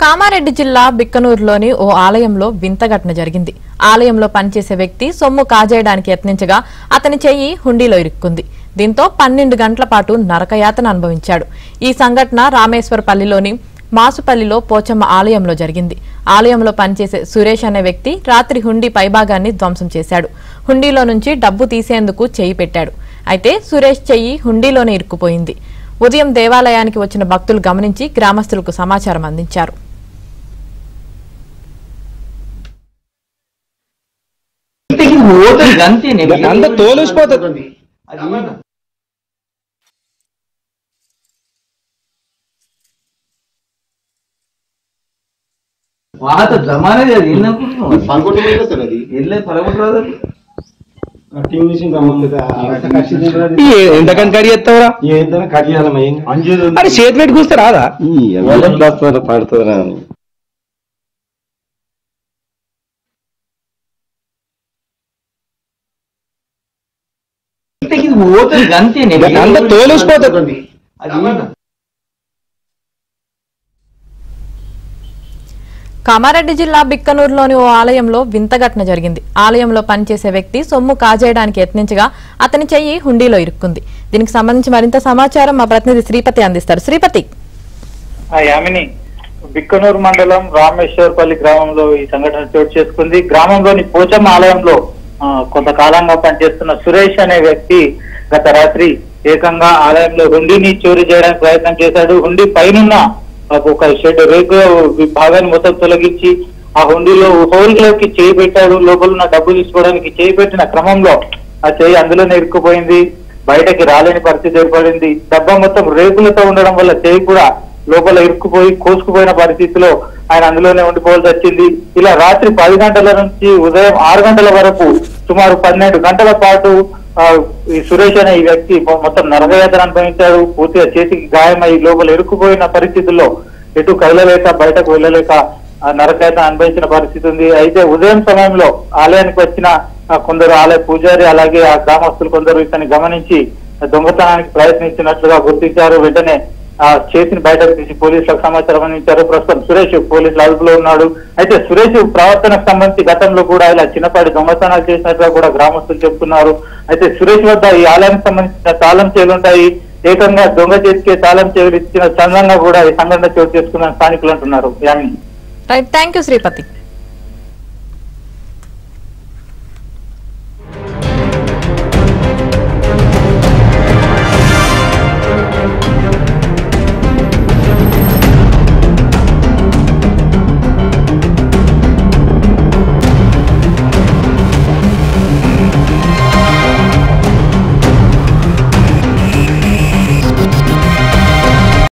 కామారెడ్డి జిల్లా బిక్కనూరులోని ఓ ఆలయంలో వింత ఘటన జరిగింది. ఆలయంలో పనిచేసే వ్యక్తి సొమ్ము కాజేయడానికి యత్నించగా అతని చెయ్యి హుండీలో ఇరుక్కుంది. దీంతో 12 గంటల పాటు నరకయాతన అనుభవించాడు. ఈ సంఘటన రామేశ్వరపల్లిలోని మాసుపల్లిలో పోచమ్మ ఆలయంలో జరిగింది. ఆలయంలో పనిచేసే సురేష్ అనే వ్యక్తి రాత్రి హుండీ పైభాగాన్ని ధ్వంసం చేశాడు. హుండీలో నుంచి డబ్బు తీసేందుకు చెయ్యి పెట్టాడు. అయితే సురేష్ చెయ్యి హుండీలోనే ఇరుక్కుపోయింది. ఉదయం దేవాలయానికి వచ్చిన భక్తులు గమనించి గ్రామస్తులకు సమాచారం అందించారు. ఎంతకని కడి చేస్తావురా చేతి పెట్టి కూస్తే రాదా పడుతుందా తోలేసిపోతుంది. కామారెడ్డి జిల్లా బిక్కనూరులోని ఓ ఆలయంలో వింత ఘటన జరిగింది. ఆలయంలో పనిచేసే వ్యక్తి సొమ్ము కాజేయడానికి యత్నించగా అతని చెయ్యి హుండీలో ఇరుక్కుంది. దీనికి సంబంధించి మరింత సమాచారం మా ప్రతినిధి శ్రీపతి అందిస్తారు. శ్రీపతి. యామిని, బిక్కనూరు మండలం రామేశ్వరపల్లి గ్రామంలో ఈ సంఘటన చోటు చేసుకుంది. గ్రామంలోని పోచమ్మ ఆలయంలో కొంతకాలంగా పనిచేస్తున్న సురేష్ అనే వ్యక్తి గత రాత్రి ఏకంగా ఆలయంలో హుండీని చోరీ చేయడానికి ప్రయత్నం చేశాడు. హుండీ పైన ఒక షెడ్ రేకు భాగాన్ని మొత్తం తొలగించి ఆ హుండీలో హోల్ లోకి చేయి పెట్టాడు. లోపల ఉన్న డబ్బు తీసుకోవడానికి చేయి పెట్టిన క్రమంలో ఆ చేయి అందులోనే ఇరుక్కుపోయింది. బయటకి రాలేని పరిస్థితి ఏర్పడింది. డబ్బా మొత్తం రేకులతో ఉండడం వల్ల చేయి కూడా లోపల ఇరుక్కుపోయి కోసుకుపోయిన పరిస్థితిలో ఆయన అందులోనే ఉండిపోవాల్సి వచ్చింది. ఇలా రాత్రి 10 గంటల నుంచి ఉదయం 6 గంటల వరకు సుమారు 12 గంటల పాటు ఈ సురేష్ అనే ఈ వ్యక్తి మొత్తం నరకయాతన అనుభవించాడు. పూర్తిగా చేతికి గాయమై లోపల ఇరుక్కుపోయిన పరిస్థితుల్లో ఎటు కదలలేక బయటకు వెళ్ళలేక నరకయాతన అనుభవించిన పరిస్థితి ఉంది. అయితే ఉదయం సమయంలో ఆలయానికి వచ్చిన కొందరు ఆలయ పూజారి అలాగే ఆ గ్రామస్తులు కొందరు ఇతన్ని గమనించి దొంగతనానికి ప్రయత్నించినట్లుగా గుర్తించారు. వెంటనే చేతిని బయటకు తీసి పోలీసులకు సమాచారం అందించారు. ప్రస్తుతం సురేష్ పోలీసుల అదుపులో ఉన్నాడు. అయితే సురేష్ ప్రవర్తనకు సంబంధించి గతంలో కూడా ఇలా చిన్నపాటి దొంగతనాలు చేసినట్టుగా కూడా గ్రామస్తులు చెప్తున్నారు. అయితే సురేష్ వద్ద ఈ ఆలయానికి సంబంధించిన తాళం చేలుంటాయి. ఏకంగా దొంగ చేతికే తాళం చేలు ఇచ్చిన చందంగా కూడా ఈ సంఘటన చోటు చేసుకున్న స్థానికులు అంటున్నారు. Right, thank you Sripati.